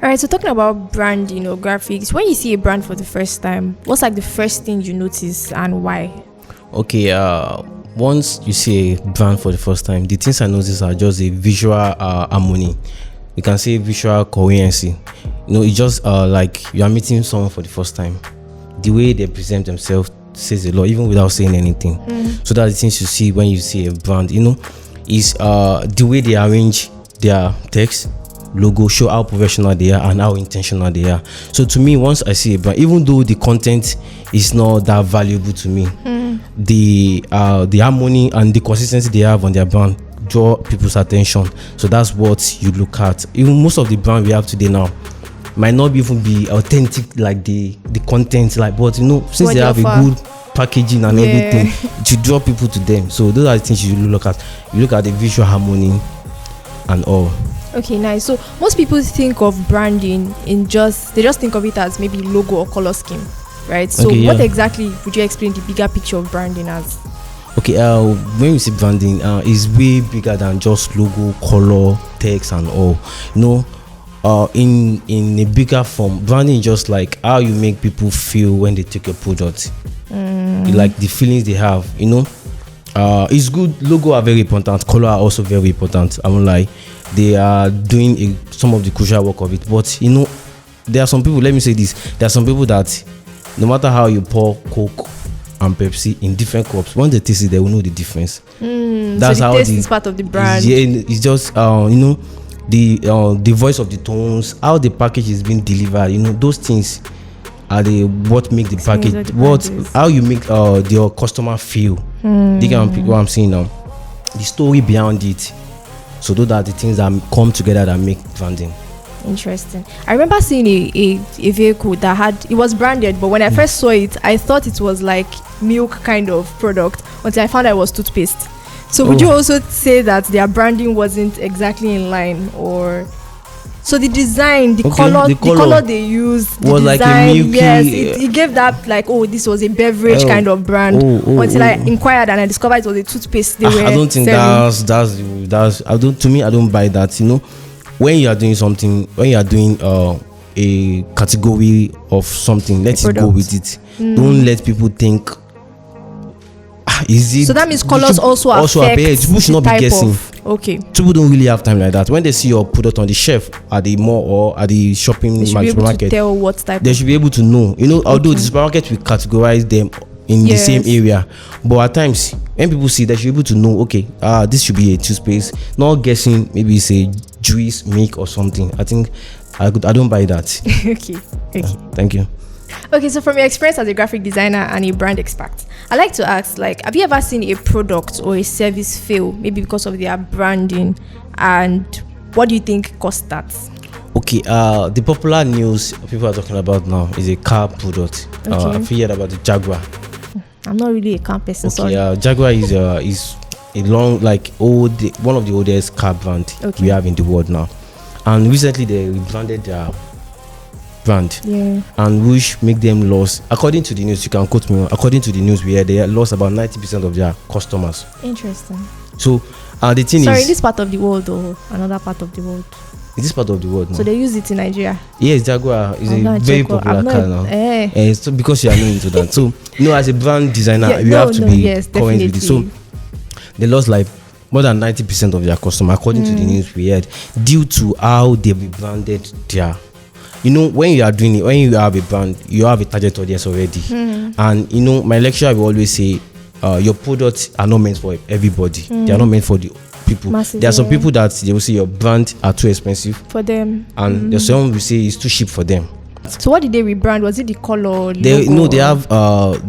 All right, so talking about branding or graphics, when you see a brand for the first time, what's like the first thing you notice and why? Okay, once you see a brand for the first time, the things I notice are just a visual harmony. You can say visual coherency. It's just like you are meeting someone for the first time. The way they present themselves says a lot, even without saying anything. So that's the things you see when you see a brand. Is the way they arrange their text, logo, show how professional they are and how intentional they are. So to me, once I see a brand, even though the content is not that valuable to me, the harmony and the consistency they have on their brand draw people's attention. So that's what you look at. Even most of the brand we have today now might not even be authentic like the content, but since what they have a good packaging and everything to draw people to them. So those are the things you look at. You look at the visual harmony and all. Okay, nice. So most people think of branding they just think of it as maybe logo or color scheme, right? So what exactly would you explain the bigger picture of branding as? Okay, when we say branding, is way bigger than just logo, color, text and all. In a bigger form, branding is just like how you make people feel when they take your product. Like the feelings they have. It's good. Logo are very important. Color are also very important. I won't lie. They are doing some of the crucial work of it. But there are some people. Let me say this: there are some people that no matter how you pour Coke and Pepsi in different cups, when they taste it, they will know the difference. That's so the taste is part of the brand. Yeah, it's just the voice of the tones, how the package is being delivered. Those things are what make the package, how you make your customer feel. They can pick what I'm saying now. The story behind it. So those are the things that come together that make branding. Interesting. I remember seeing a vehicle that it was branded, but when I first saw it, I thought it was like milk kind of product until I found out it was toothpaste. So would you also say that their branding wasn't exactly in line, or so the design, the color they used, the was design, like a milky, yes, it gave that like, this was a beverage kind of brand until I inquired and I discovered it was a toothpaste they were I don't think selling. that's I don't buy that. When you are doing something, when you are doing a category of something, let it go with it. Don't let people think is it. So that means colors also affect people should not be guessing. Okay. People don't really have time like that. When they see your product on the shelf at the mall or at the shopping supermarket, tell what type they should be able to know. Although the supermarket will categorize them in the same area, but at times when people see, they should be able to know. Okay, this should be a toothpaste. Not guessing. Maybe it's a juice, milk or something. I think I don't buy that. Okay. Thank you. Okay, so from your experience as a graphic designer and a brand expert, I'd like to ask, have you ever seen a product or a service fail, maybe because of their branding, and what do you think caused that? Okay, the popular news people are talking about now is a car product. I've heard about the Jaguar. I'm not really a car person, sorry. Jaguar is a long, one of the oldest car brand we have in the world now. And recently they rebranded their brand, and which make them lose. According to the news, you can quote me. According to the news, they lost about 90% of their customers. Interesting. So the thing is, in this part of the world or another part of the world? In this part of the world. So they use it in Nigeria. Yes, Jaguar is a very popular car now. So because you are new into that, so as a brand designer, you have to be current with it. So they lost more than 90% of their customers, according to the news we heard, due to how they rebranded their. When you are doing it, when you have a brand, you have a target audience already. And my lecturer will always say, your products are not meant for everybody. They are not meant for the people. There are some people that they will say your brand are too expensive for them, and there's some will say it's too cheap for them. So what did they rebrand? Was it the color? They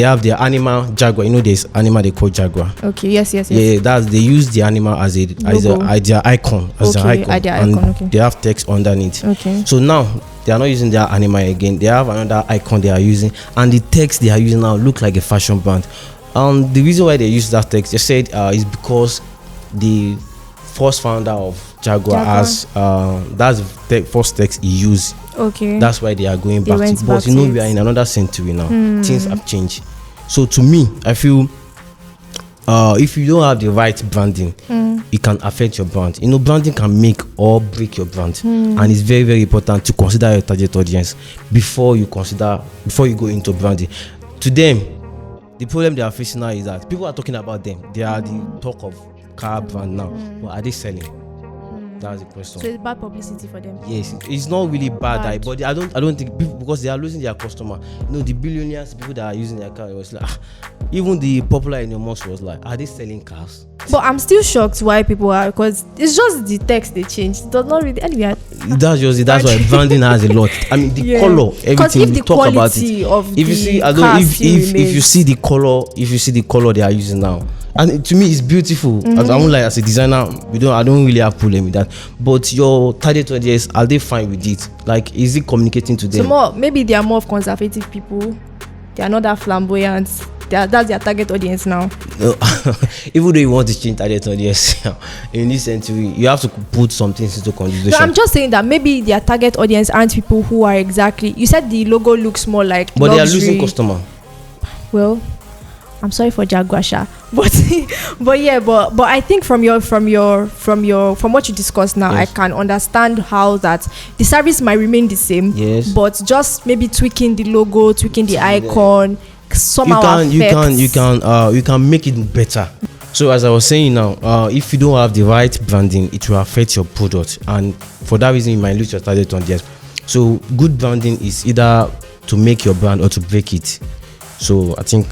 have their animal Jaguar. There's animal they call Jaguar. Okay, yes. Yeah, they use the animal as their icon, and they have text underneath. Okay. So now they are not using their animal again. They have another icon they are using, and the text they are using now look like a fashion brand. The reason why they use that text, they said, is because the first founder of Jaguar has that's the first text he used. Okay. That's why they are going back to it. But we are in another century now. Things have changed. So to me, I feel if you don't have the right branding, it can affect your brand. Branding can make or break your brand, and it's very, very important to consider your target audience before you go into branding. To them, the problem they are facing now is that people are talking about them. They are the talk of car brand now, but are they selling? That's the question. So it's bad publicity for them. Yes, it's not really bad. But I don't think people, because they are losing their customer. The billionaires, people that are using their car, it was like even the popular in your mosque was like, are they selling cars? But I'm still shocked why people are, because it's just the text they changed. It does not really anyway. That's just it. That's why branding has a lot. I mean, the color, everything. We talk about it. If you see, if you see the color they are using now, and to me it's beautiful. I don't like, as a designer, I don't really have problem with that. But your target audience, are they fine with it? Like, is it communicating to them? So maybe they are more of conservative people. They are not that flamboyant. That's their target audience now. No, even though you want to change target audience in this century, you have to put some things into consideration. No, I'm just saying that maybe their target audience aren't people who are exactly. You said the logo looks more like. But luxury. They are losing customer. Well, I'm sorry for Jaguasha, but I think from what you discussed now, yes. I can understand how that the service might remain the same. Yes. But just maybe tweaking the logo, tweaking the icon. Somehow you can make it better. So as I was saying now, if you don't have the right branding, it will affect your product, and for that reason you might lose your target audience. So good branding is either to make your brand or to break it. So I think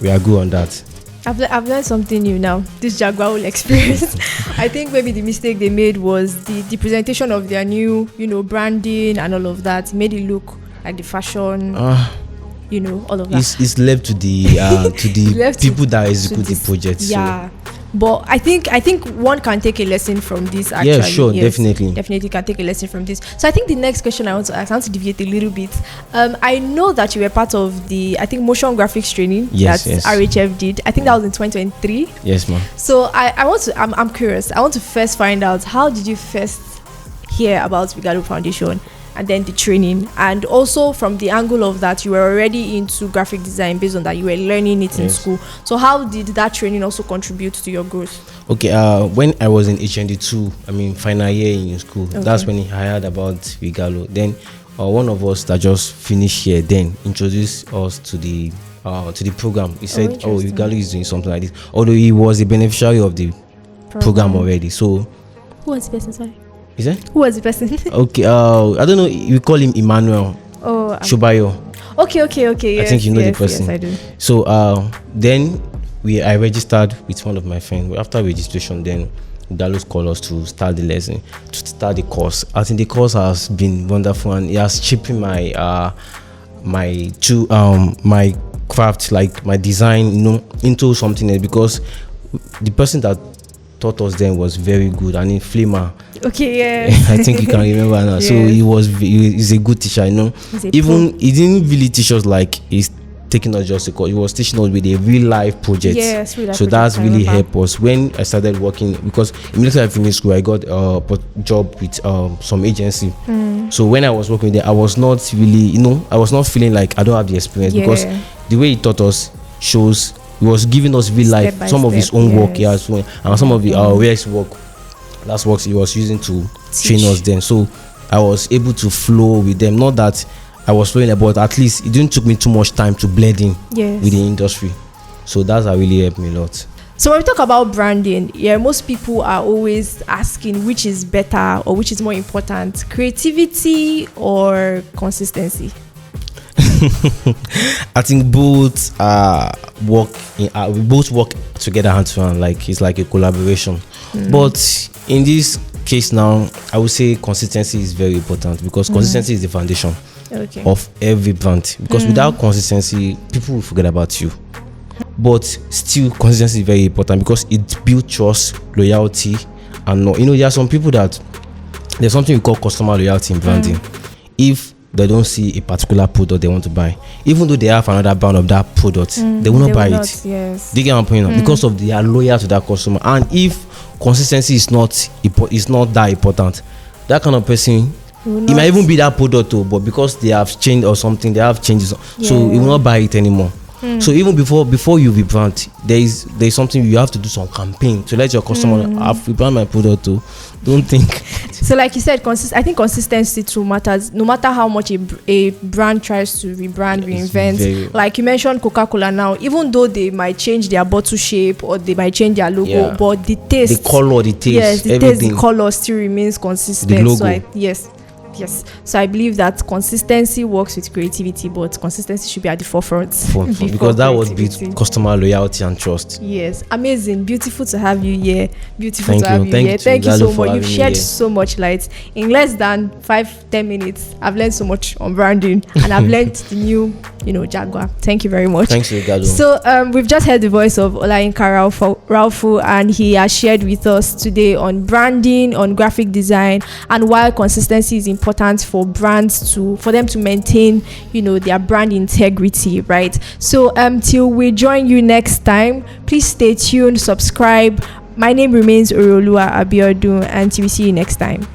we are good on that. I've learned something new now. This Jaguar experience. I think maybe the mistake they made was the presentation of their new branding and all of that. Made it look like the fashion. All of that. It's left to the people that execute the project. Yeah. So. But I think one can take a lesson from this, actually. Yeah, sure, yes, definitely can take a lesson from this. So I think the next question I want to ask, I want to deviate a little bit. I know that you were part of the, I think, motion graphics training that RHF did. I think that was in 2023. Yes, ma'am. So I'm curious. I want to first find out, how did you first hear about Vigalo Foundation? And then the training, and also from the angle of that, you were already into graphic design based on that you were learning it in school. So how did that training also contribute to your growth? Okay, when I was in HND2, I mean final year in school, that's when I heard about Vigalo. Then one of us that just finished here then introduced us to the program. He said, Vigalo is doing something like this, although he was a beneficiary of the program already. So who was the person? Sorry. Is it? Who was the person? Okay, I don't know. We call him Emmanuel. Shubayo. Okay. Yes, I think you know the person. Yes, I do. So then I registered with one of my friends. After registration, then Dallas called us to start the lesson, to start the course. I think the course has been wonderful, and it has shaping my my craft, like my design, into something else, because the person that taught us then was very good, and in Flima. Okay, yeah. I think you can remember now. Yes. So he's a good teacher, Even he didn't really teach us like he's taking us just a course. He was teaching us with a real life project. Yes, real life so that's really helped us when I started working, because immediately I finished school, I got a job with some agency. So when I was working there, I was not really, I was not feeling like I don't have the experience, because the way he taught us shows he was giving us real life, some of his own work, and some of the Rex work. That's what he was using to train us then. So I was able to flow with them. Not that I was flowing, but at least it didn't took me too much time to blend in with the industry. So that's really helped me a lot. So when we talk about branding, most people are always asking which is better or which is more important, creativity or consistency. I think both we both work together hand to hand, like it's like a collaboration. But in this case now, I would say consistency is very important, because consistency is the foundation of every brand. Because without consistency, people will forget about you. But still, consistency is very important, because it builds trust, loyalty, and there are some people that there's something we call customer loyalty in branding. If they don't see a particular product they want to buy, even though they have another brand of that product, they will not buy it. Yes. They get my point, because of they are loyal to that customer. And if consistency is not that important, that kind of person, it might even be that product too, but because they have changed or something, they have changes, so he will not buy it anymore. So even before you rebrand, there's something you have to do, some campaign to let your customer know, I've rebrand my product too. Don't think. So like you said, I think consistency too matters. No matter how much a brand tries to rebrand, reinvent. Like you mentioned Coca-Cola now, even though they might change their bottle shape or they might change their logo, but the taste, the color, the taste, yes, the everything. taste, the color still remains consistent. The logo. So yes. So I believe that consistency works with creativity, but consistency should be at the forefront. Because that would build customer loyalty and trust. Yes, amazing. Beautiful to have you here. Thank you So much. You've shared so much light. In less than 5-10 minutes, I've learned so much on branding and I've learned the new, Jaguar. Thank you very much. Thanks, Gado. So we've just heard the voice of Olayinka Raufu, and he has shared with us today on branding, on graphic design, and why consistency is important for brands for them to maintain, their brand integrity, right? So till we join you next time, please stay tuned, subscribe. My name remains Orolua Abiodun, and till we see you next time.